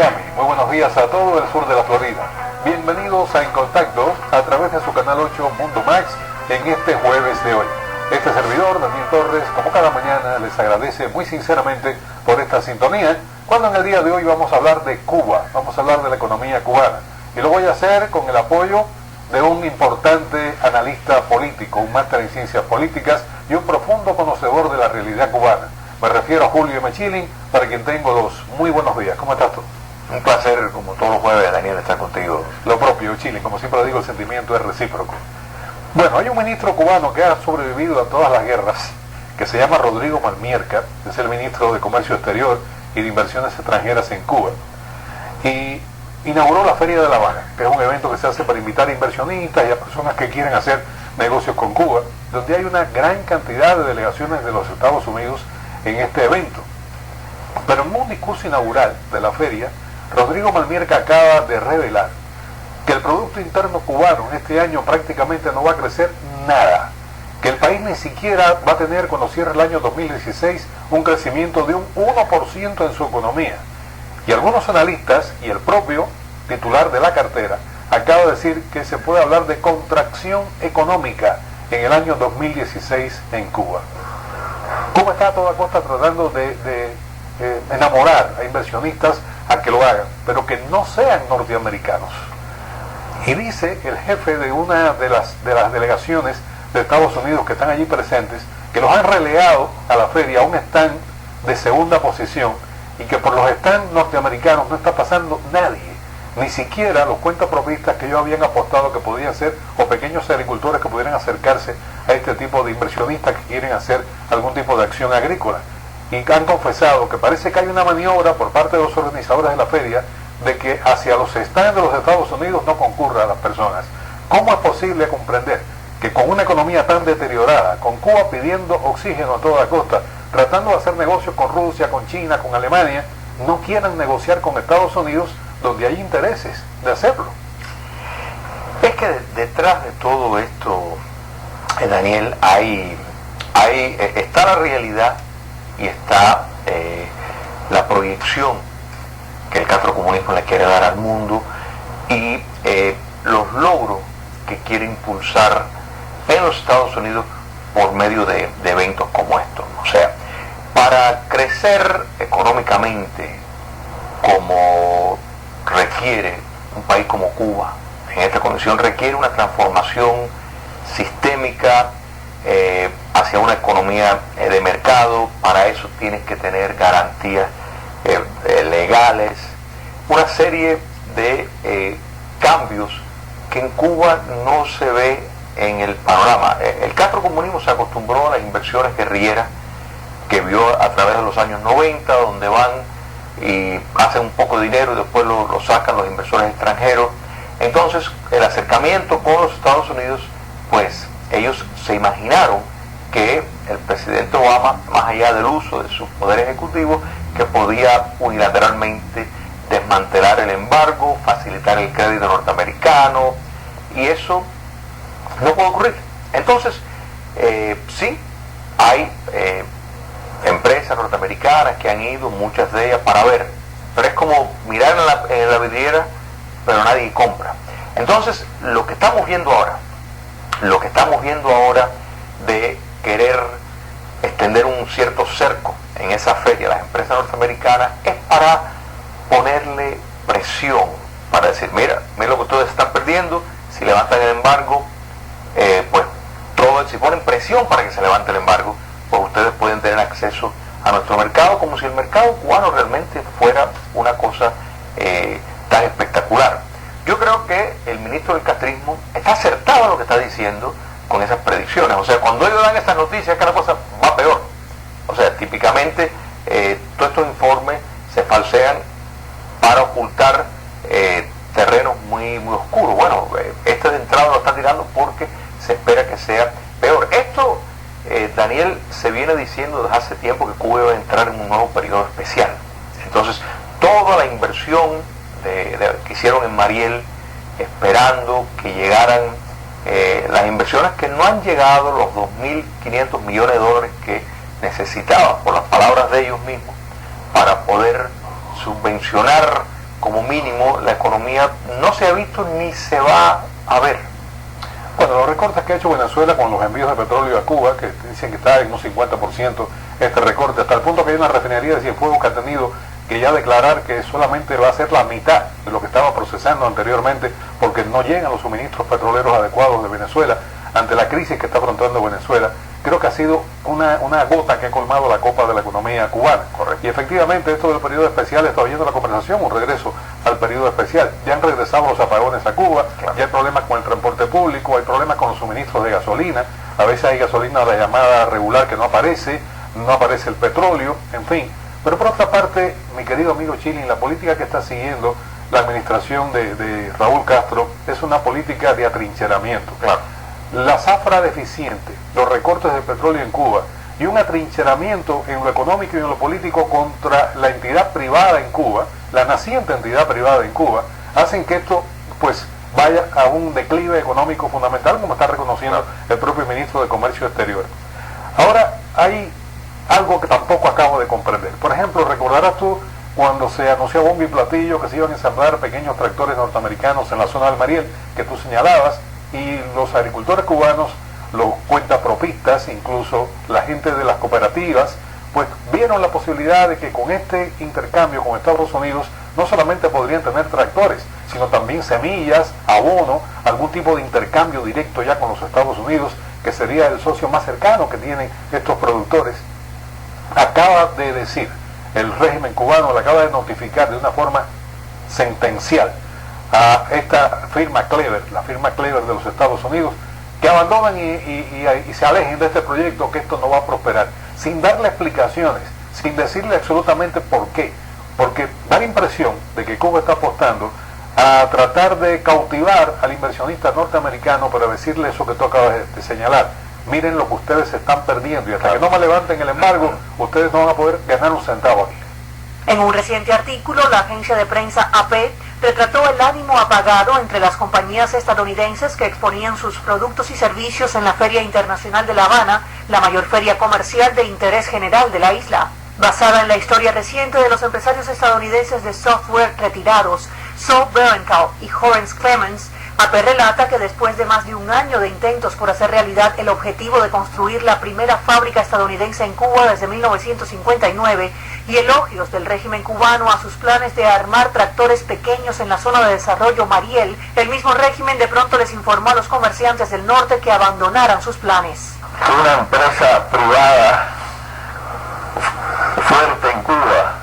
Miami. Muy buenos días a todo el sur de la Florida. Bienvenidos a En Contacto a través de su canal 8 Mundo Max en este jueves de hoy. Este servidor, Daniel Torres, como cada mañana, les agradece muy sinceramente por esta sintonía, cuando en el día de hoy vamos a hablar de Cuba, vamos a hablar de la economía cubana. Y lo voy a hacer con el apoyo de un importante analista político, un máster en ciencias políticas y un profundo conocedor de la realidad cubana. Me refiero a Julio M. Chilling, para quien tengo los muy buenos días. ¿Cómo estás tú? Un placer, como todos los jueves, Daniel, estar contigo. Lo propio, Chilling. Como siempre digo, el sentimiento es recíproco. Bueno, hay un ministro cubano que ha sobrevivido a todas las guerras, que se llama Rodrigo Malmierca, es el ministro de Comercio Exterior y de Inversiones Extranjeras en Cuba. Y inauguró la Feria de La Habana, que es un evento que se hace para invitar a inversionistas y a personas que quieren hacer negocios con Cuba, donde hay una gran cantidad de delegaciones de los Estados Unidos en este evento. Pero en un discurso inaugural de la feria, Rodrigo Malmierca acaba de revelar que el Producto Interno Cubano en este año prácticamente no va a crecer nada, que el país ni siquiera va a tener, cuando cierre el año 2016, un crecimiento de un 1% en su economía. Y algunos analistas y el propio titular de la cartera acaba de decir que se puede hablar de contracción económica en el año 2016 en Cuba. Cuba está a toda costa tratando de enamorar a inversionistas a que lo hagan, pero que no sean norteamericanos. Y dice el jefe de una de las delegaciones de Estados Unidos que están allí presentes, que los han relegado a la feria a un stand de segunda posición y que por los stands norteamericanos no está pasando nadie, ni siquiera los cuentapropistas que ellos habían apostado que podían ser, o pequeños agricultores que pudieran acercarse a este tipo de inversionistas que quieren hacer algún tipo de acción agrícola. Y han confesado que parece que hay una maniobra por parte de los organizadores de la feria de que hacia los stands de los Estados Unidos no concurran las personas. ¿Cómo es posible comprender que con una economía tan deteriorada, con Cuba pidiendo oxígeno a toda costa, tratando de hacer negocios con Rusia, con China, con Alemania, no quieran negociar con Estados Unidos donde hay intereses de hacerlo? Es que detrás de todo esto, Daniel, está la realidad y está la proyección que el catrocomunismo le quiere dar al mundo y los logros que quiere impulsar en los Estados Unidos por medio de eventos como estos. O sea, para crecer económicamente como requiere un país como Cuba, en esta condición requiere una transformación sistémica hacia una economía de mercado. Para eso tienes que tener garantías legales, una serie de cambios que en Cuba no se ve en el panorama. El catrocomunismo se acostumbró a las inversiones guerrilleras que vio a través de los años 90, donde van y hacen un poco de dinero y después lo sacan los inversores extranjeros. Entonces el acercamiento con los Estados Unidos, pues ellos se imaginaron que el presidente Obama, más allá del uso de su poder ejecutivo, que podía unilateralmente desmantelar el embargo, facilitar el crédito norteamericano, y eso no puede ocurrir. Entonces, sí, hay empresas norteamericanas que han ido, muchas de ellas, para ver, pero es como mirar en la vidriera, pero nadie compra. Entonces, lo que estamos viendo ahora de querer extender un cierto cerco en esa feria, las empresas norteamericanas, es para ponerle presión, para decir, mira lo que ustedes están perdiendo, si levantan el embargo, si ponen presión para que se levante el embargo, pues ustedes pueden tener acceso a nuestro mercado, como si el mercado cubano realmente fuera una cosa tan espectacular. Yo creo que el ministro del castrismo está acertado en lo que está diciendo con esas predicciones. O sea, cuando ellos dan estas noticias, es que la cosa va peor. O sea, típicamente todos estos informes se falsean para ocultar terrenos muy, muy oscuros. Bueno, este de entrada lo está tirando porque se espera que sea peor. Esto, Daniel, se viene diciendo desde hace tiempo que Cuba iba a entrar en un nuevo periodo especial. Entonces, toda la inversión que hicieron en Mariel, esperando que llegaran las inversiones que no han llegado, los 2.500 millones de dólares que necesitaban, por las palabras de ellos mismos, para poder subvencionar como mínimo la economía no se ha visto ni se va a ver. Bueno, los recortes que ha hecho Venezuela con los envíos de petróleo a Cuba, que dicen que está en un 50% este recorte, hasta el punto que hay una refinería de Cienfuegos que ha tenido que ya declarar que solamente va a ser la mitad de lo que estaba procesando anteriormente, porque no llegan los suministros petroleros adecuados de Venezuela ante la crisis que está afrontando Venezuela. Creo que ha sido una gota que ha colmado la copa de la economía cubana. Correcto. Y efectivamente esto del periodo especial está oyendo la conversación, un regreso al periodo especial. Ya han regresado los apagones a Cuba, claro. Ya hay problemas con el transporte público, hay problemas con los suministros de gasolina, a veces hay gasolina de la llamada regular que no aparece el petróleo, en fin. Pero por otra parte, mi querido amigo Chilin, la política que está siguiendo la administración de Raúl Castro es una política de atrincheramiento. Claro. La zafra deficiente, los recortes de petróleo en Cuba y un atrincheramiento en lo económico y en lo político contra la entidad privada en Cuba, la naciente entidad privada en Cuba, hacen que esto pues vaya a un declive económico fundamental, como está reconociendo el propio ministro de Comercio Exterior. Ahora hay algo que tampoco acabo de comprender. Por ejemplo, recordarás tú cuando se anunció a bombo y platillo que se iban a ensamblar pequeños tractores norteamericanos en la zona del Mariel, que tú señalabas, y los agricultores cubanos, los cuentapropistas, incluso la gente de las cooperativas, pues vieron la posibilidad de que con este intercambio con Estados Unidos no solamente podrían tener tractores, sino también semillas, abono, algún tipo de intercambio directo ya con los Estados Unidos, que sería el socio más cercano que tienen estos productores. Acaba de decir el régimen cubano, le acaba de notificar de una forma sentencial a esta firma Clever, la firma Clever de los Estados Unidos, que abandonan y se alejen de este proyecto, que esto no va a prosperar, sin darle explicaciones, sin decirle absolutamente por qué, porque da la impresión de que Cuba está apostando a tratar de cautivar al inversionista norteamericano para decirle eso que tú acabas de señalar. Miren lo que ustedes están perdiendo y hasta que no me levanten el embargo, ustedes no van a poder ganar un centavo aquí. En un reciente artículo, la agencia de prensa AP retrató el ánimo apagado entre las compañías estadounidenses que exponían sus productos y servicios en la Feria Internacional de La Habana, la mayor feria comercial de interés general de la isla. Basada en la historia reciente de los empresarios estadounidenses de software retirados, Saul Barenthal y Horace Clemens, AP relata que después de más de un año de intentos por hacer realidad el objetivo de construir la primera fábrica estadounidense en Cuba desde 1959 y elogios del régimen cubano a sus planes de armar tractores pequeños en la zona de desarrollo Mariel, el mismo régimen de pronto les informó a los comerciantes del norte que abandonaran sus planes. Una empresa privada fuerte en Cuba,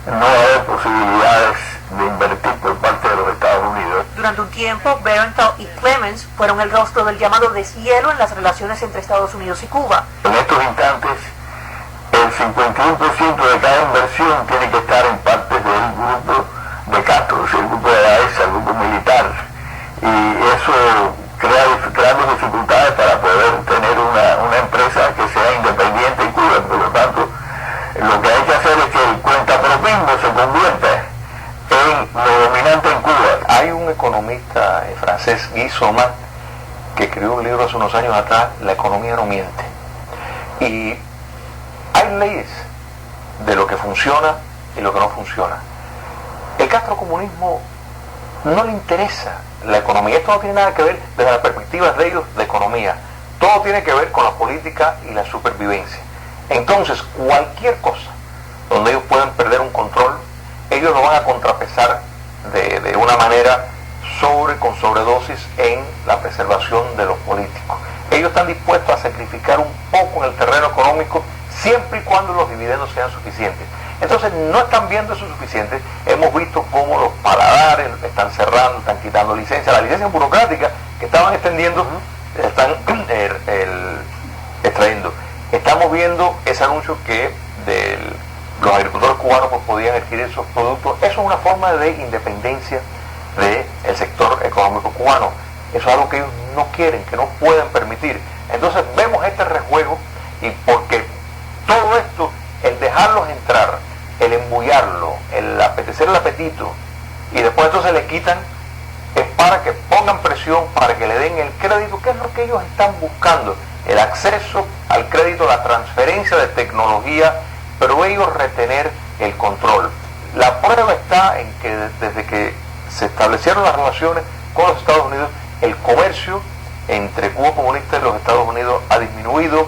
no va a haber posibilidades de invertir por parte de los Estados Unidos. Durante un tiempo, Barenthal y Clemens fueron el rostro del llamado deshielo en las relaciones entre Estados Unidos y Cuba. En estos instantes, el 51% de cada inversión tiene que estar en partes del grupo de Castro, el grupo de la ESA, el grupo militar, y eso creando dificultades para poder tener una empresa que sea independiente en Cuba. Por lo tanto, lo que hay que hacer es que el cuentapropismo se convierta en lo dominante en Cuba. Hay un economista francés, Guy Soman, que escribió un libro hace unos años atrás, La economía no miente. Y hay leyes de lo que funciona y lo que no funciona. El castrocomunismo no le interesa la economía. Esto no tiene nada que ver desde la perspectiva de ellos de economía. Todo tiene que ver con la política y la supervivencia. Entonces, cualquier cosa donde ellos puedan perder un control, ellos lo van a contrapesar de una manera con sobredosis en la preservación de los políticos. Ellos están dispuestos a sacrificar un poco en el terreno económico siempre y cuando los dividendos sean suficientes. Entonces no están viendo eso suficiente. Hemos visto cómo los paladares están cerrando, están quitando licencias. Las licencias burocráticas que estaban extendiendo, están extrayendo. Estamos viendo ese anuncio que los agricultores cubanos pues, podían adquirir esos productos. Eso es una forma de independencia del sector económico cubano. Eso es algo que ellos no quieren, que no pueden permitir. Entonces vemos este rejuego, y porque todo esto, el dejarlos entrar, el embullarlo, el apetecer el apetito, y después entonces le quitan, es para que pongan presión, para que le den el crédito, que es lo que ellos están buscando, el acceso al crédito, la transferencia de tecnología, pero ellos retener el control. La prueba está en que desde que se establecieron las relaciones con los Estados Unidos, el comercio entre Cuba comunista y los Estados Unidos ha disminuido,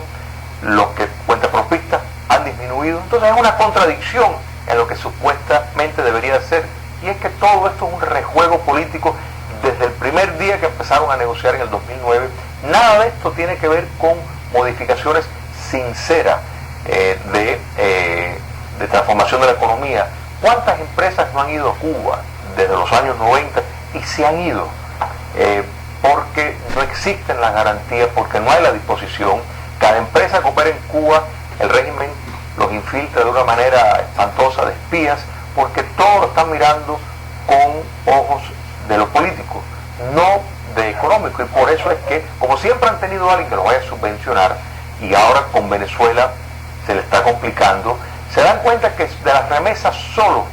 los que cuentapropistas han disminuido. Entonces es una contradicción en lo que supuestamente debería ser, y es que todo esto es un rejuego político desde el primer día que empezaron a negociar en el 2009. Nada de esto tiene que ver con modificaciones sinceras de transformación de la economía. ¿Cuántas empresas no han ido a Cuba desde los años 90 y se han ido? Porque no existen las garantías, porque no hay la disposición. Cada empresa que opera en Cuba, el régimen los infiltra de una manera espantosa de espías, porque todos lo están mirando con ojos de lo político, no de económico, y por eso es que, como siempre han tenido a alguien que los vaya a subvencionar, y ahora con Venezuela se le está complicando, se dan cuenta que de las remesas solo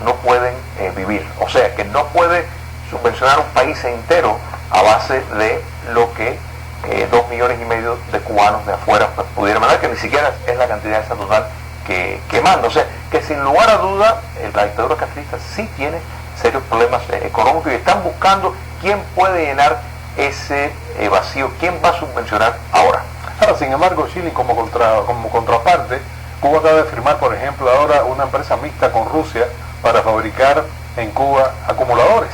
no pueden vivir, o sea que no puede subvencionar un país entero a base de lo que 2,5 millones de cubanos de afuera pues, pudieran mandar, que ni siquiera es la cantidad esa total que manda. O sea, que sin lugar a duda la dictadura castrista sí tiene serios problemas económicos y están buscando quién puede llenar ese vacío, quién va a subvencionar ahora. Ahora, sin embargo, Chile como contraparte, Cuba acaba de firmar, por ejemplo, ahora una empresa mixta con Rusia para fabricar en Cuba acumuladores.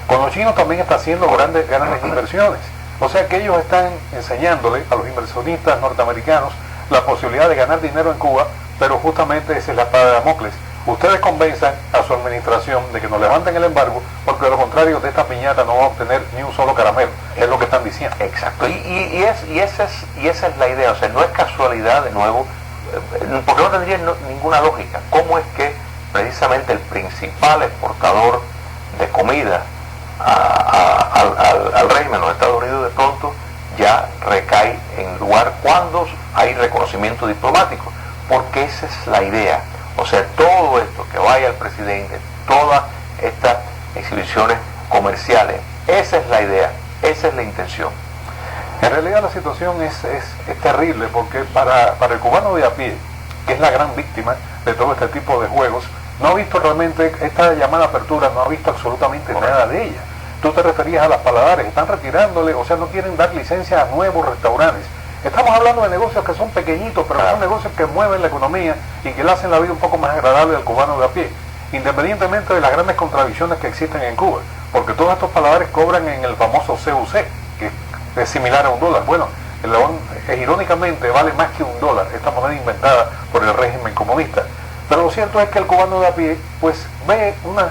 Con los chinos también está haciendo grandes inversiones. O sea que ellos están enseñándole a los inversionistas norteamericanos la posibilidad de ganar dinero en Cuba, pero justamente esa es la espada de Damocles. Ustedes convenzan a su administración de que nos levanten el embargo, porque de lo contrario de esta piñata no va a obtener ni un solo caramelo, es lo que están diciendo. Exacto, y esa es la idea, o sea, no es casualidad de nuevo, porque no tendría ninguna lógica. ¿Cómo es que precisamente el principal exportador de comida al régimen, los Estados Unidos, de pronto ya recae en lugar cuando hay reconocimiento diplomático? Porque esa es la idea. O sea, todo esto que vaya al presidente, todas estas exhibiciones comerciales, esa es la idea, esa es la intención. En realidad la situación es terrible, porque para el cubano de a pie, que es la gran víctima de todo este tipo de juegos, no ha visto realmente esta llamada apertura, no ha visto absolutamente nada de ella. Tú te referías a las paladares, están retirándole, o sea, no quieren dar licencia a nuevos restaurantes. Estamos hablando de negocios que son pequeñitos, pero son negocios que mueven la economía y que le hacen la vida un poco más agradable al cubano de a pie, independientemente de las grandes contradicciones que existen en Cuba, porque todos estos paladares cobran en el famoso CUC, que es similar a $1. Bueno, el león irónicamente vale más que $1, esta moneda inventada por el régimen comunista. Pero lo cierto es que el cubano de a pie pues ve una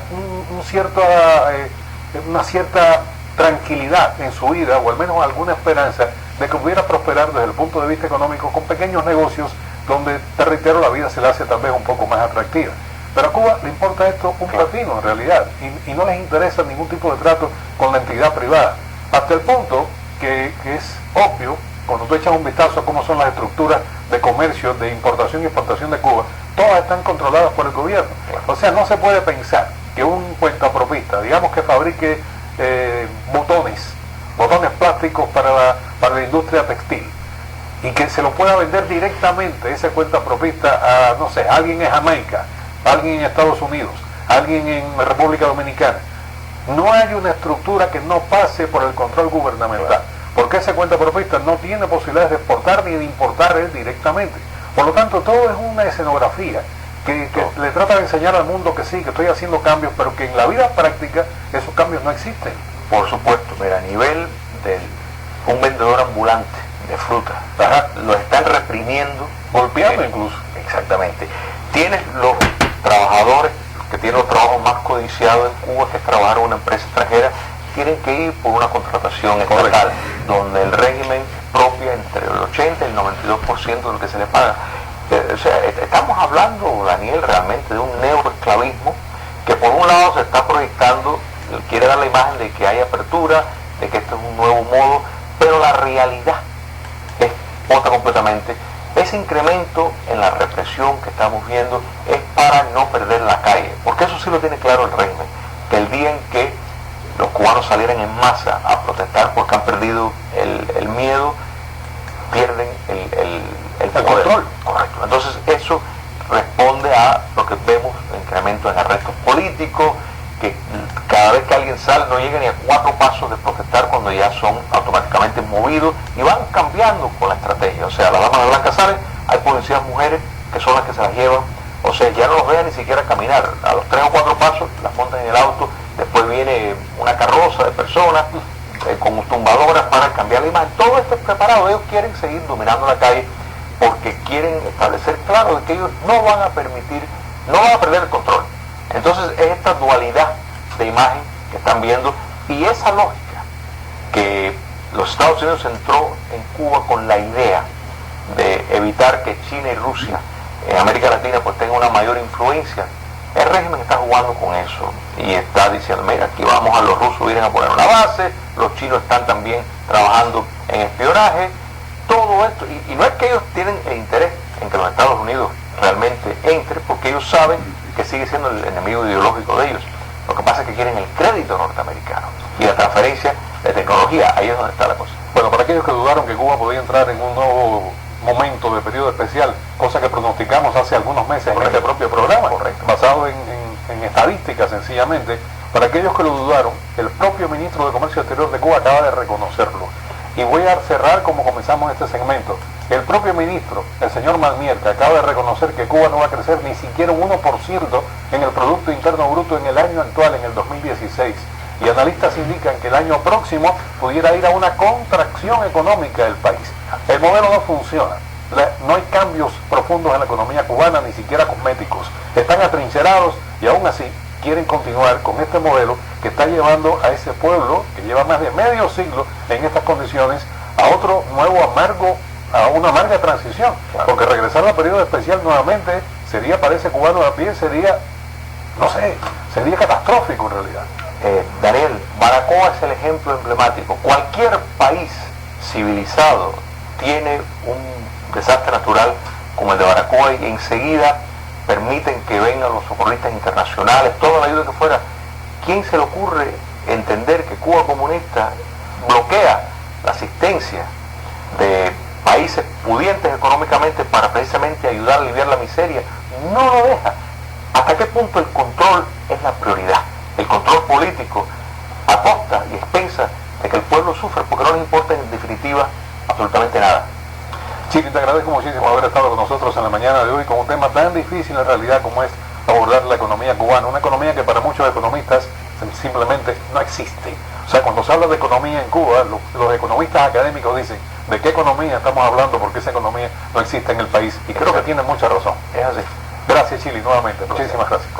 cierta tranquilidad en su vida, o al menos alguna esperanza de que pudiera prosperar desde el punto de vista económico con pequeños negocios donde, te reitero, la vida se le hace tal vez un poco más atractiva. Pero a Cuba le importa esto un platino en realidad, y no les interesa ningún tipo de trato con la entidad privada, hasta el punto que es obvio, cuando tú echas un vistazo a cómo son las estructuras de comercio, de importación y exportación de Cuba, todas están controladas por el gobierno. O sea, no se puede pensar que un cuentapropista, digamos que fabrique botones plásticos para la industria textil, y que se lo pueda vender directamente ese cuentapropista a, no sé, alguien en Jamaica, alguien en Estados Unidos, alguien en República Dominicana. No hay una estructura que no pase por el control gubernamental, porque ese cuentapropista no tiene posibilidades de exportar ni de importar él directamente. Por lo tanto, todo es una escenografía que le trata de enseñar al mundo que sí, que estoy haciendo cambios, pero que en la vida práctica esos cambios no existen. Por supuesto, mira, a nivel de un vendedor ambulante de fruta, lo están reprimiendo, golpeando incluso. Exactamente. Tienes los trabajadores que tienen los trabajos más codiciados en Cuba, que es trabajar en una empresa extranjera, tienen que ir por una contratación estatal, donde el régimen propia entre el 80 y el 92% de lo que se le paga. O sea, estamos hablando, Daniel, realmente de un neoesclavismo que por un lado se está proyectando, quiere dar la imagen de que hay apertura, de que esto es un nuevo modo, pero la realidad es otra completamente. Ese incremento en la represión que estamos viendo es para no perder la calle, porque eso sí lo tiene claro el régimen, que el día en que los cubanos salieran en masa a protestar porque han perdido el miedo, pierden el poder. Control. Correcto. Entonces eso responde a lo que vemos en incrementos en arrestos políticos, que cada vez que alguien sale no llega ni a 4 pasos de protestar cuando ya son automáticamente movidos, y van cambiando con la estrategia. O sea, las damas de blanca salen, hay policías mujeres que son las que se las llevan, o sea, ya no los vean ni siquiera caminar, a los 3 o 4 pasos las montan en el auto, después viene una carroza de personas con tumbadoras para cambiar la imagen. Todo esto es preparado, ellos quieren seguir dominando la calle porque quieren establecer claro de que ellos no van a permitir, no van a perder el control. Entonces es esta dualidad de imagen que están viendo, y esa lógica que los Estados Unidos entró en Cuba con la idea de evitar que China y Rusia en América Latina pues tengan una mayor influencia. El régimen está jugando con eso y está diciendo, mira, aquí vamos a los rusos vienen a poner una base, los chinos están también trabajando en espionaje, todo esto, y no es que ellos tienen el interés en que los Estados Unidos realmente entre, porque ellos saben que sigue siendo el enemigo ideológico de ellos. Lo que pasa es que quieren el crédito norteamericano y la transferencia de tecnología, ahí es donde está la cosa. Bueno, para aquellos que dudaron que Cuba podía entrar en un nuevo momento de periodo especial, cosa que pronosticamos hace algunos meses en este propio programa, basado en estadísticas sencillamente, para aquellos que lo dudaron, el propio ministro de Comercio Exterior de Cuba acaba de reconocerlo. Y voy a cerrar como comenzamos este segmento. El propio ministro, el señor Malmierca, acaba de reconocer que Cuba no va a crecer ni siquiera un 1% en el Producto Interno Bruto en el año actual, en el 2016. Y analistas indican que el año próximo pudiera ir a una contracción económica del país. El modelo no funciona. No hay cambios profundos en la economía cubana, ni siquiera cosméticos. Están atrincherados y aún así quieren continuar con este modelo que está llevando a ese pueblo, que lleva más de medio siglo en estas condiciones, a otro nuevo amargo, a una amarga transición. Porque regresar al periodo especial nuevamente sería, para ese cubano a pie, sería, no sé, sería catastrófico en realidad. Daniel, Baracoa es el ejemplo emblemático. Cualquier país civilizado tiene un desastre natural como el de Baracoa y enseguida permiten que vengan los socorristas internacionales, toda la ayuda que fuera. ¿Quién se le ocurre entender que Cuba comunista bloquea la asistencia de países pudientes económicamente para precisamente ayudar a aliviar la miseria? No lo deja. ¿Hasta qué punto el control es la prioridad? El control político a costa y expensa de que el pueblo sufra, porque no les importa en definitiva absolutamente nada. Chili, te agradezco muchísimo haber estado con nosotros en la mañana de hoy con un tema tan difícil en realidad como es abordar la economía cubana, una economía que para muchos economistas simplemente no existe. O sea, cuando se habla de economía en Cuba, los economistas académicos dicen, ¿de qué economía estamos hablando? Porque esa economía no existe en el país, y creo que tienen mucha razón. Es así. Gracias, Chili, nuevamente. Muchísimas gracias.